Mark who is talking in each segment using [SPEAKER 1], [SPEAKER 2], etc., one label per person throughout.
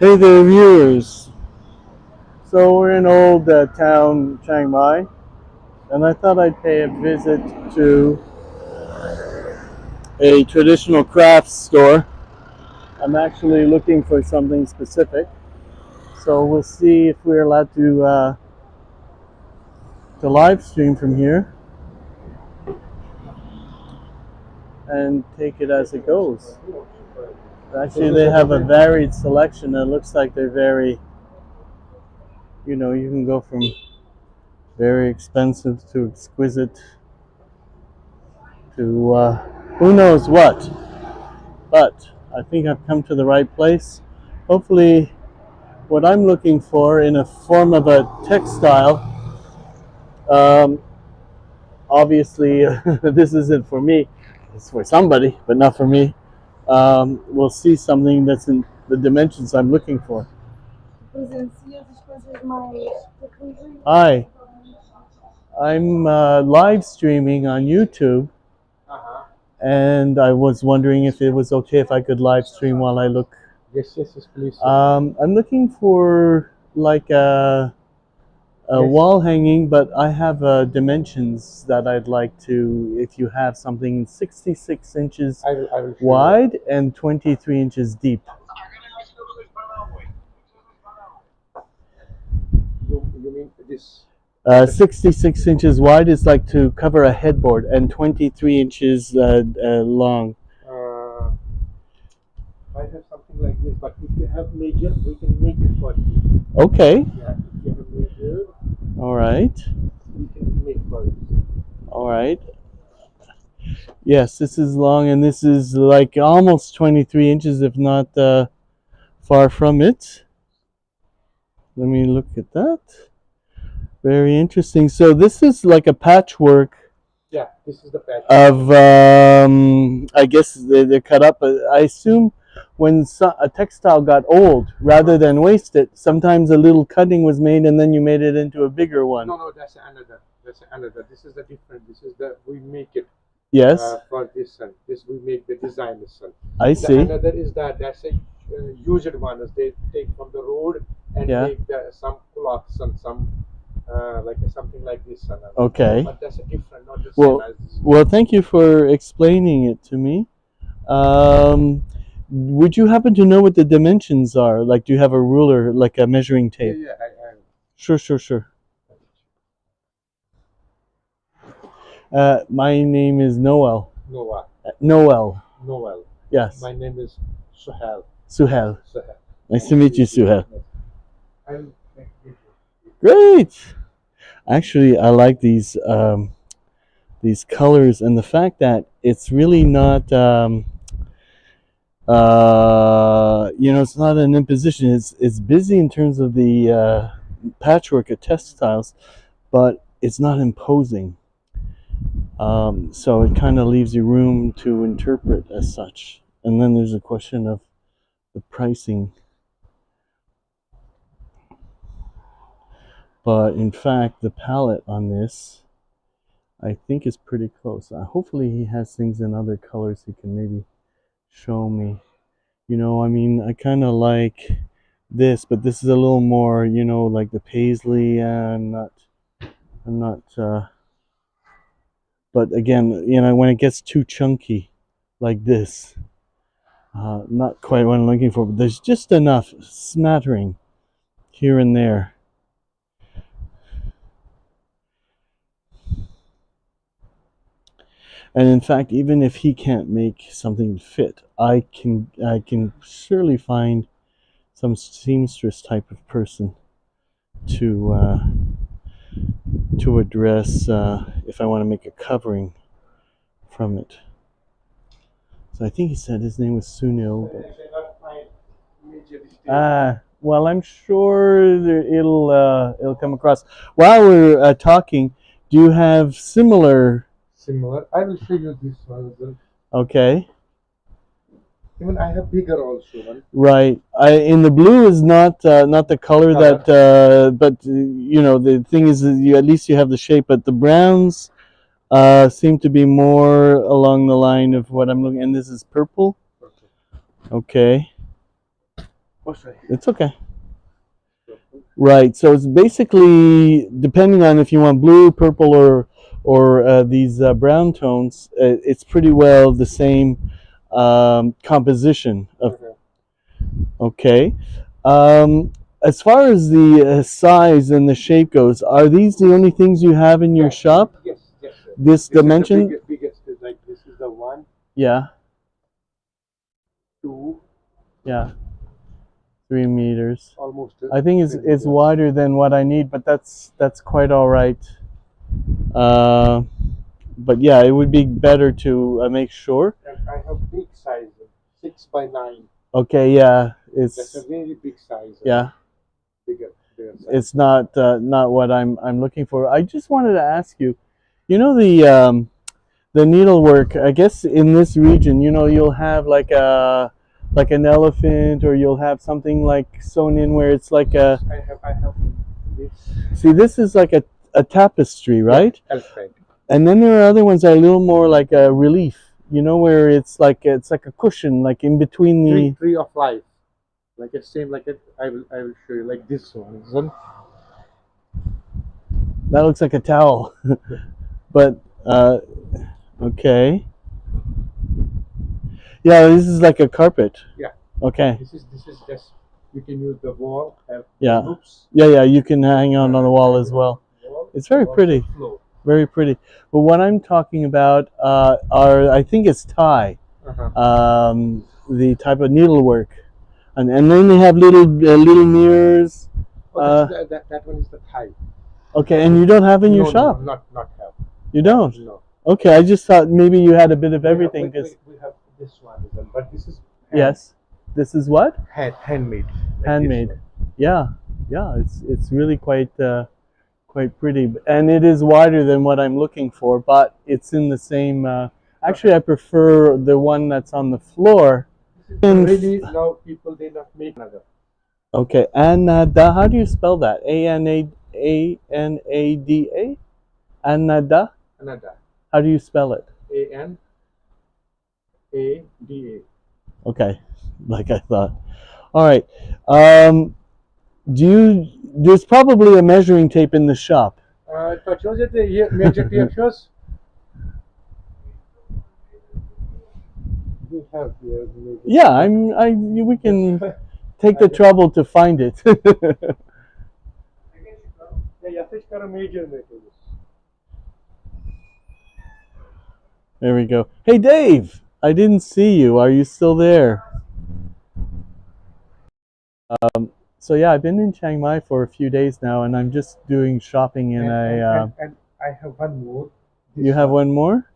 [SPEAKER 1] Hey there, viewers. So we're in old town Chiang Mai, and I thought I'd pay a visit to a traditional crafts store. I'm actually looking for something specific, so we'll see if we're allowed to live stream from here and take it as it goes. Actually, they have a varied selection. It looks like they're very, you can go from very expensive to exquisite to who knows what. But I think I've come to the right place. Hopefully, what I'm looking for in a form of a textile, um, obviously, this isn't for me, it's for somebody, but not for me. We'll see something that's in the dimensions I'm looking for. Hi, I'm live streaming on YouTube, and I was wondering if it was okay if I could live stream while I look.
[SPEAKER 2] Yes, please.
[SPEAKER 1] I'm looking for like a
[SPEAKER 2] Yes.
[SPEAKER 1] wall hanging, but I have dimensions that I'd like to, if you have something 66 inches
[SPEAKER 2] I will show
[SPEAKER 1] wide and 23 inches deep.
[SPEAKER 2] You mean this?
[SPEAKER 1] 66 inches wide is like to cover a headboard, and 23 inches long.
[SPEAKER 2] Uh, I have something like this, but if you have major, we can make it for you.
[SPEAKER 1] Okay,
[SPEAKER 2] Yeah, if you have major,
[SPEAKER 1] all right,
[SPEAKER 2] we can make for you.
[SPEAKER 1] all right. Yes, this is long, and this is like almost 23 inches, if not far from it. Let me look at that. Very interesting. So this is like a patchwork
[SPEAKER 2] Yeah, this is the patch.
[SPEAKER 1] of, I guess they're cut up. I assume when a textile got old, rather than waste it, sometimes a little cutting was made and then you made it into a bigger one.
[SPEAKER 2] No, that's another. That's another. This is the different. This is the we make it
[SPEAKER 1] Yes,
[SPEAKER 2] for this son. This we make the design this son.
[SPEAKER 1] I
[SPEAKER 2] The
[SPEAKER 1] see.
[SPEAKER 2] another is that that's a used one. Is they take from the road and
[SPEAKER 1] Yeah.
[SPEAKER 2] make some cloths and some like something like this son.
[SPEAKER 1] Okay.
[SPEAKER 2] But that's a different, not the
[SPEAKER 1] Well,
[SPEAKER 2] same as this.
[SPEAKER 1] well, thank you for explaining it to me. Would you happen to know what the dimensions are? Like, do you have a ruler, like a measuring
[SPEAKER 2] Yeah,
[SPEAKER 1] tape?
[SPEAKER 2] yeah.
[SPEAKER 1] Sure. My name is Noel.
[SPEAKER 2] Noah,
[SPEAKER 1] Noel.
[SPEAKER 2] Noel.
[SPEAKER 1] Yes.
[SPEAKER 2] My name is Suhel.
[SPEAKER 1] Suhel.
[SPEAKER 2] Suhel.
[SPEAKER 1] Nice to meet you, Suhel.
[SPEAKER 2] I'm
[SPEAKER 1] Great. Actually, I like these colors and the fact that it's really not it's not an imposition. It's busy in terms of the patchwork of textiles, but it's not imposing. So it kind of leaves you room to interpret as such. And then there's a question of the pricing. But in fact, the palette on this, I think, is pretty close. Hopefully he has things in other colors he can maybe show me. I mean, I kind of like this, but this is a little more, like the paisley. I'm not, but again, when it gets too chunky like this, not quite what I'm looking for, but there's just enough smattering here and there. And in fact, even if he can't make something fit, I can surely find some seamstress type of person to address if I want to make a covering from it. So I think he said his name was Sunil. Well, I'm sure it'll come across. While we're talking, do you have similar?
[SPEAKER 2] similar. I will show you this one.
[SPEAKER 1] Okay.
[SPEAKER 2] Even I have bigger also one.
[SPEAKER 1] Right. In the blue is not the color that, but the thing is that at least you have the shape. But the browns seem to be more along the line of what I'm looking. And this is purple. Okay.
[SPEAKER 2] Oh, sorry.
[SPEAKER 1] It's okay. Right. So it's basically depending on if you want blue, purple, or these brown tones. It's pretty well the same composition of. Okay. Um, as far as the size and the shape goes, are these the only things you have in your shop?
[SPEAKER 2] Yes, yes, sir.
[SPEAKER 1] This dimension?
[SPEAKER 2] Is the biggest. Like this is the 1,
[SPEAKER 1] Yeah.
[SPEAKER 2] 2,
[SPEAKER 1] Yeah. 3 meters.
[SPEAKER 2] almost.
[SPEAKER 1] I think it's wider than what I need, but that's quite all right. But yeah, it would be better to make sure.
[SPEAKER 2] And I have big size, 6 by 9.
[SPEAKER 1] Okay, yeah,
[SPEAKER 2] That's a
[SPEAKER 1] it's
[SPEAKER 2] very big size.
[SPEAKER 1] yeah,
[SPEAKER 2] Bigger size.
[SPEAKER 1] it's not what I'm looking for. I just wanted to ask you, you know the needlework. I guess in this region, you'll have like an elephant, or you'll have something like sewn in where it's like a.
[SPEAKER 2] I have this.
[SPEAKER 1] See, this is like a tapestry, right?
[SPEAKER 2] Elephant.
[SPEAKER 1] And then there are other ones that are a little more like a relief, where it's like a cushion, like in between the.
[SPEAKER 2] Tree of life. Like a same like it. I will show you like this one.
[SPEAKER 1] That looks like a towel, but okay. Yeah, this is like a carpet.
[SPEAKER 2] Yeah.
[SPEAKER 1] Okay.
[SPEAKER 2] This is just you can use the wall. Have
[SPEAKER 1] Yeah.
[SPEAKER 2] hoops.
[SPEAKER 1] Yeah. You can hang on the wall as well. It's very pretty.
[SPEAKER 2] Floor.
[SPEAKER 1] Very pretty. But what I'm talking about are, I think it's Thai, the type of needlework, and then they have little mirrors.
[SPEAKER 2] Oh, that one is the Thai.
[SPEAKER 1] Okay, and you don't have in your
[SPEAKER 2] No,
[SPEAKER 1] shop.
[SPEAKER 2] not have.
[SPEAKER 1] You don't.
[SPEAKER 2] No.
[SPEAKER 1] Okay, I just thought maybe you had a bit of everything.
[SPEAKER 2] We have this one as well, but this is
[SPEAKER 1] Yes, this is what?
[SPEAKER 2] handmade. Like
[SPEAKER 1] Handmade.
[SPEAKER 2] this
[SPEAKER 1] Yeah. It's really quite pretty, and it is wider than what I'm looking for, but it's in the same. Actually, I prefer the one that's on the floor.
[SPEAKER 2] one. Really, now people they not make another.
[SPEAKER 1] Okay, Anada. How do you spell that? Anada. Anada.
[SPEAKER 2] Another.
[SPEAKER 1] How do you spell it?
[SPEAKER 2] ANADA.
[SPEAKER 1] Okay, like I thought. All right. There's probably a measuring tape in the shop.
[SPEAKER 2] तो shows it here major tape shows. We have here.
[SPEAKER 1] Yeah, we can take the trouble to find it.
[SPEAKER 2] Yeah, fish got a major materials.
[SPEAKER 1] There we go. Hey, Dave, I didn't see you. Are you still there? So yeah, I've been in Chiang Mai for a few days now, and I'm just doing shopping in
[SPEAKER 2] and I have one more.
[SPEAKER 1] You have one more?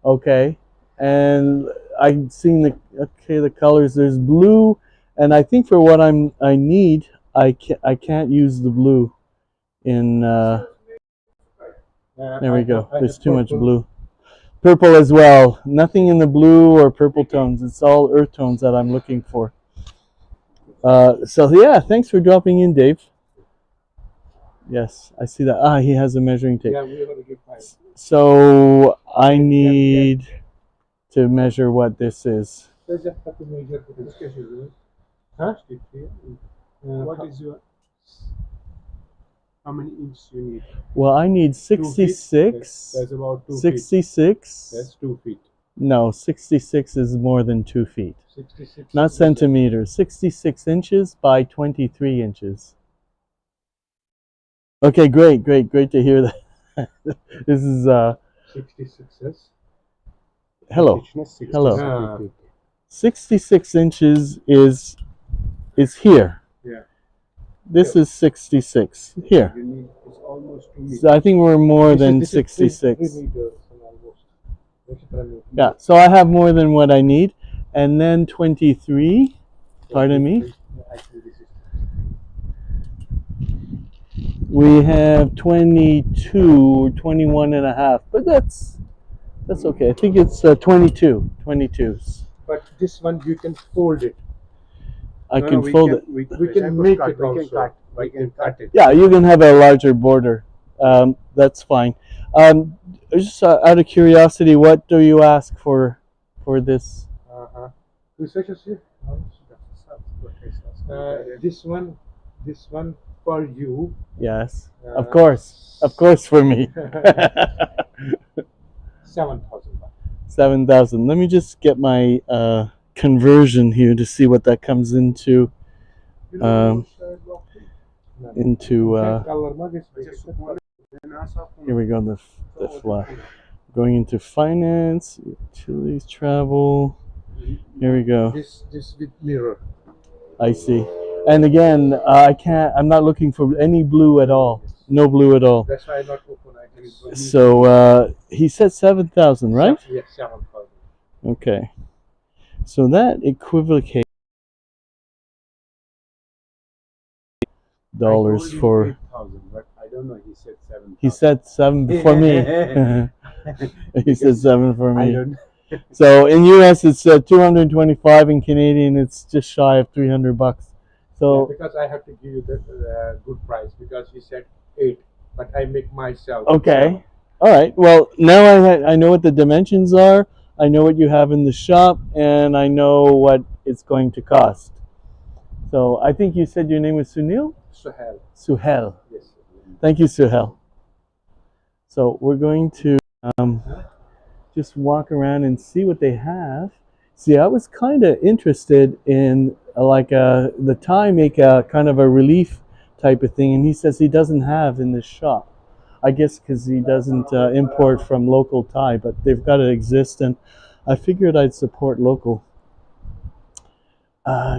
[SPEAKER 1] Okay. And I've seen the colors. There's blue, and I think for what I need, I can't use the blue in there we go. There's too much blue. Purple as well. Nothing in the blue or purple tones. It's all earth tones that I'm looking for. So yeah, thanks for dropping in, Dave. Yes, I see that. He has a measuring tape.
[SPEAKER 2] Yeah, we have a good time.
[SPEAKER 1] So I need to measure what this is.
[SPEAKER 2] Let's just have to measure the discussion. Huh? What is your? How many inches you need?
[SPEAKER 1] Well, I need 66.
[SPEAKER 2] That's about 2 feet.
[SPEAKER 1] 66.
[SPEAKER 2] That's 2 feet.
[SPEAKER 1] No, 66 is more than 2 feet.
[SPEAKER 2] 66.
[SPEAKER 1] Not centimeters. 66 inches by 23 inches. Okay, great to hear that. This is
[SPEAKER 2] 66.
[SPEAKER 1] hello.
[SPEAKER 2] 66.
[SPEAKER 1] Hello. 66 inches is here.
[SPEAKER 2] Yeah.
[SPEAKER 1] This is 66 here.
[SPEAKER 2] You need, it's almost 2 meters.
[SPEAKER 1] So I think we're more than
[SPEAKER 2] This is
[SPEAKER 1] 66.
[SPEAKER 2] 3 meters almost.
[SPEAKER 1] Yeah, so I have more than what I need. And then 23, pardon me.
[SPEAKER 2] Actually, this is
[SPEAKER 1] We have 22 or 21 and a half, but that's okay. I think it's 22. 22s.
[SPEAKER 2] But this one you can fold it.
[SPEAKER 1] I can fold it.
[SPEAKER 2] We can make it also. We can cut it.
[SPEAKER 1] Yeah, you can have a larger border. That's fine. Just out of curiosity, what do you ask for this?
[SPEAKER 2] This one for you.
[SPEAKER 1] Yes,
[SPEAKER 2] Uh,
[SPEAKER 1] of course for me.
[SPEAKER 2] 7,000 baht.
[SPEAKER 1] 7,000. Let me just get my conversion here to see what that comes into. Into here we go. The flat going into finance, utilities, travel. Here we go.
[SPEAKER 2] This with mirror.
[SPEAKER 1] I see. And again, I can't. I'm not looking for any blue at all. No blue at all.
[SPEAKER 2] That's why I not open. I just
[SPEAKER 1] So he said 7,000, right?
[SPEAKER 2] Yes, 7,000.
[SPEAKER 1] Okay. So that equivocates dollars for.
[SPEAKER 2] 8,000, but I don't know. He said 7,000.
[SPEAKER 1] He said 7 for me. He said 7 for me.
[SPEAKER 2] I don't.
[SPEAKER 1] So in US it's 225. In Canadian it's just shy of 300 bucks. So
[SPEAKER 2] because I have to give you the good price because he said 8, but I make myself.
[SPEAKER 1] okay. All right. Well, now I know what the dimensions are. I know what you have in the shop, and I know what it's going to cost. So I think you said your name was Sunil?
[SPEAKER 2] Suhail.
[SPEAKER 1] Suhail.
[SPEAKER 2] Yes.
[SPEAKER 1] Thank you, Suhail. So we're going to just walk around and see what they have. See, I was kind of interested in the Thai make a kind of a relief type of thing, and he says he doesn't have in this shop. I guess because he doesn't import from local Thai, but they've got to exist, and I figured I'd support local.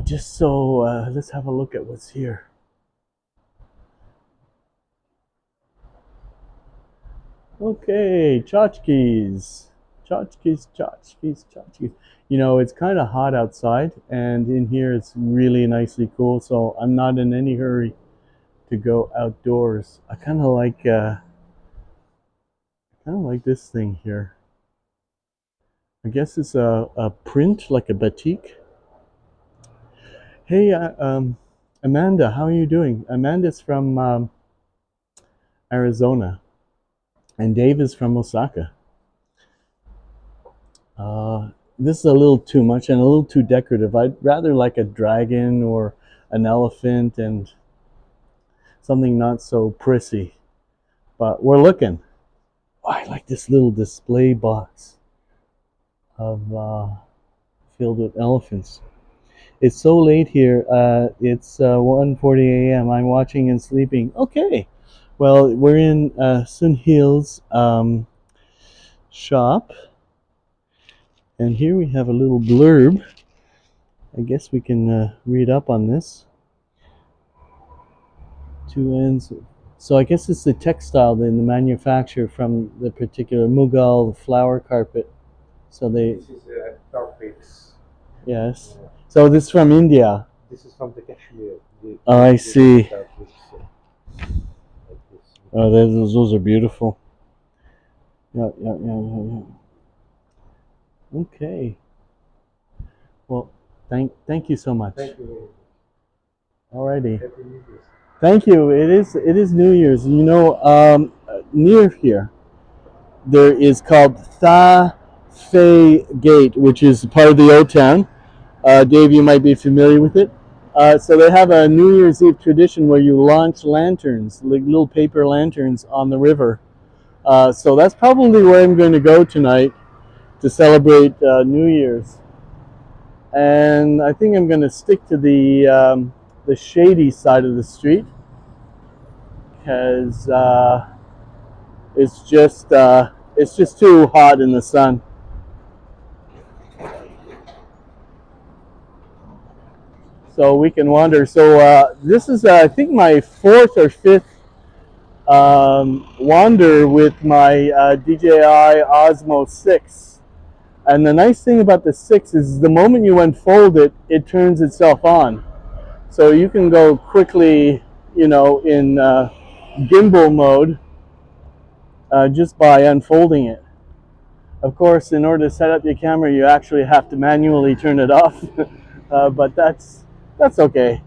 [SPEAKER 1] Just so let's have a look at what's here. Okay, tchotchkes. Tchotchkes, tchotchkes, tchotchkes. You know, it's kind of hot outside, and in here it's really nicely cool, so I'm not in any hurry to go outdoors. I kind of like this thing here. I guess it's a print, like a batik. Hey, Amanda, how are you doing? Amanda's from Arizona, and Dave is from Osaka. This is a little too much and a little too decorative. I'd rather like a dragon or an elephant and something not so prissy. But we're looking. Oh, I like this little display box of filled with elephants. It's so late here. It's 1:40 a.m. I'm watching and sleeping. Okay. Well, we're in Sun Hill's shop. And here we have a little blurb. I guess we can read up on this. Two ends. So I guess it's the textile, the manufacture from the particular Mughal flower carpet. So they.
[SPEAKER 2] This is carpets.
[SPEAKER 1] Yes. So this is from India.
[SPEAKER 2] This is from the Kashmir.
[SPEAKER 1] Oh, I see. Oh, those are beautiful. Yeah. Okay. Well, thank you so much.
[SPEAKER 2] Thank you.
[SPEAKER 1] Alrighty.
[SPEAKER 2] Happy New Year.
[SPEAKER 1] Thank you. It is New Year's. You know, near here, there is called Tha Phai Gate, which is part of the Old Town. Dave, you might be familiar with it. So they have a New Year's Eve tradition where you launch lanterns, like little paper lanterns, on the river. So that's probably where I'm going to go tonight to celebrate New Year's. And I think I'm going to stick to the shady side of the street because it's just too hot in the sun. So we can wander. So this is I think my 4th or 5th wander with my DJI Osmo 6. And the nice thing about the 6 is the moment you unfold it, it turns itself on. So you can go quickly, you know, in gimbal mode just by unfolding it. Of course, in order to set up your camera, you actually have to manually turn it off, but that's okay.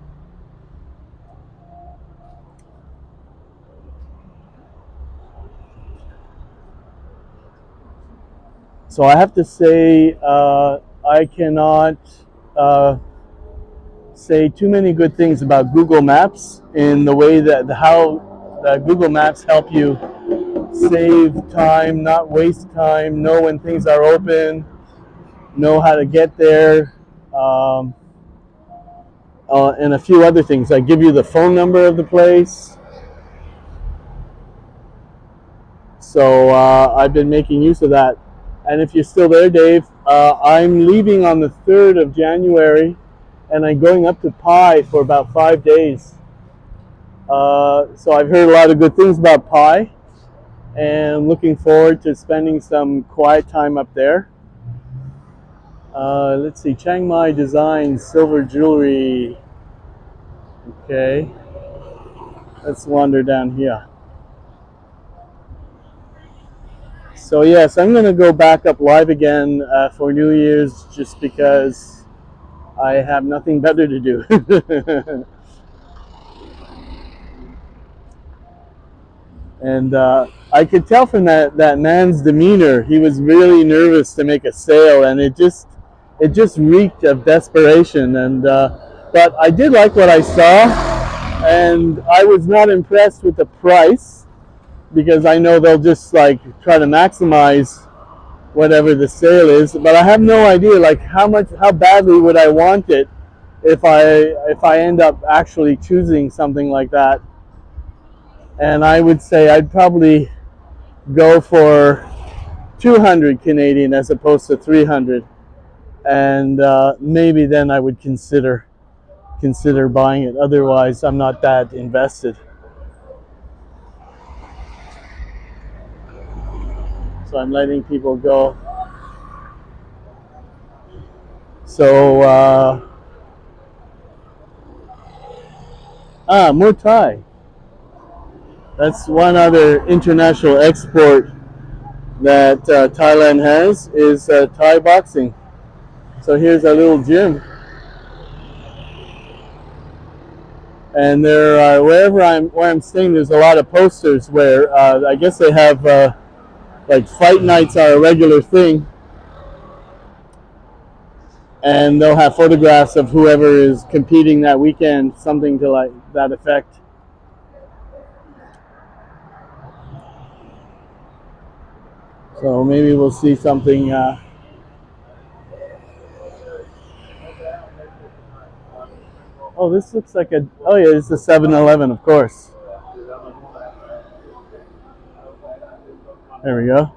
[SPEAKER 1] So I have to say, I cannot say too many good things about Google Maps in the way that how Google Maps help you save time, not waste time, know when things are open, know how to get there, um, and a few other things. I give you the phone number of the place. So I've been making use of that. And if you're still there, Dave, I'm leaving on the 3rd of January, and I'm going up to Pi for about 5 days. So I've heard a lot of good things about Pi, and looking forward to spending some quiet time up there. Let's see, Chiang Mai Designs, silver jewelry. Okay, let's wander down here. So yes, I'm going to go back up live again for New Year's just because I have nothing better to do. And I could tell from that man's demeanor, he was really nervous to make a sale, and it just reeked of desperation. And but I did like what I saw, and I was not impressed with the price because I know they'll just like try to maximize whatever the sale is. But I have no idea like how badly would I want it if I end up actually choosing something like that. And I would say I'd probably go for 200 Canadian as opposed to 300, and maybe then I would consider buying it. Otherwise, I'm not that invested. So I'm letting people go. So Muay Thai. That's one other international export that Thailand has is Thai boxing. So here's our little gym. And there are, where I'm staying, there's a lot of posters where I guess they have like fight nights are a regular thing, and they'll have photographs of whoever is competing that weekend, something to like that effect. So maybe we'll see something. Oh, this looks like a. Oh yeah, it's a 7-Eleven, of course. There we go.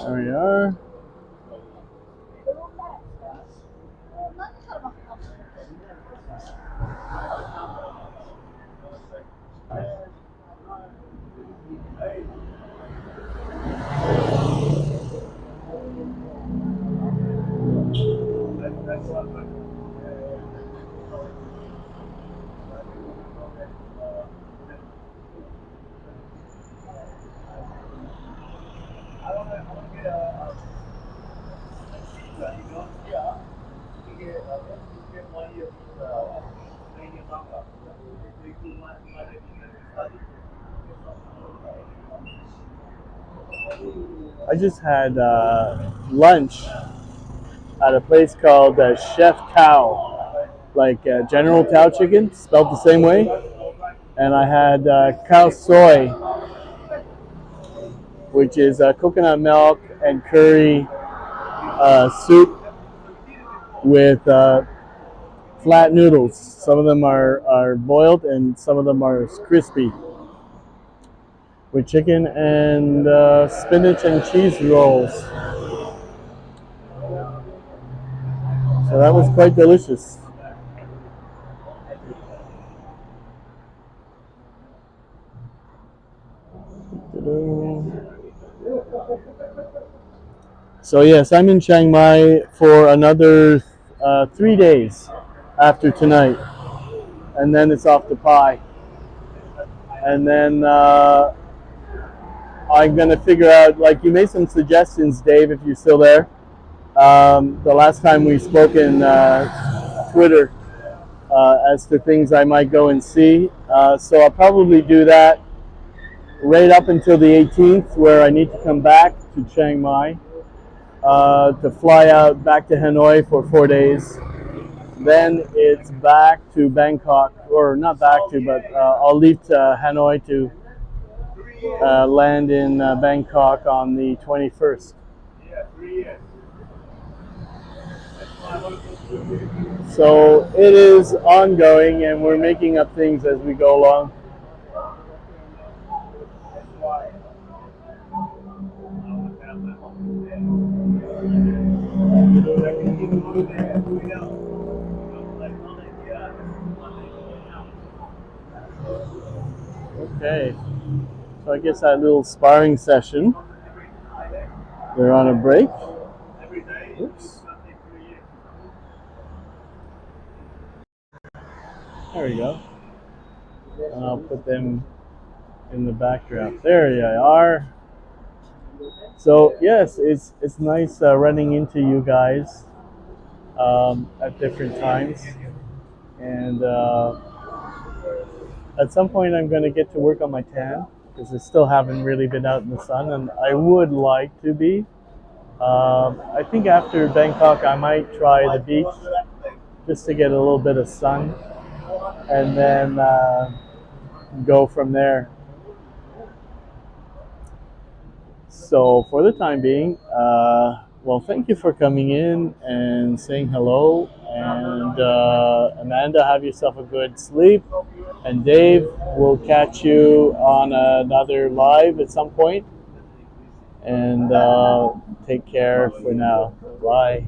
[SPEAKER 1] There we are. I just had lunch at a place called Chef Cow, like General Cow Chicken, spelled the same way. And I had cow soy, which is coconut milk and curry soup with flat noodles. Some of them are boiled and some of them are crispy. With chicken and spinach and cheese rolls. So that was quite delicious. So yes, I'm in Chiang Mai for another 3 days after tonight, and then it's off to Pi, and then I'm gonna figure out. Like you made some suggestions, Dave, if you're still there. The last time we spoke in Twitter, as to things I might go and see. So I'll probably do that right up until the 18th, where I need to come back to Chiang Mai to fly out back to Hanoi for 4 days. Then it's back to Bangkok, or not back to, but I'll leave to Hanoi to land in Bangkok on the 21st. So it is ongoing, and we're making up things as we go along. Okay, so I guess that little sparring session, they're on a break. Oops. There we go. And I'll put them in the background. There you are. So yes, it's nice running into you guys at different times, and at some point I'm going to get to work on my tan because I still haven't really been out in the sun, and I would like to be. I think after Bangkok I might try the beach just to get a little bit of sun, and then go from there. So for the time being, well, thank you for coming in and saying hello. And Amanda, have yourself a good sleep. And Dave, we'll catch you on another live at some point. And take care for now. Bye.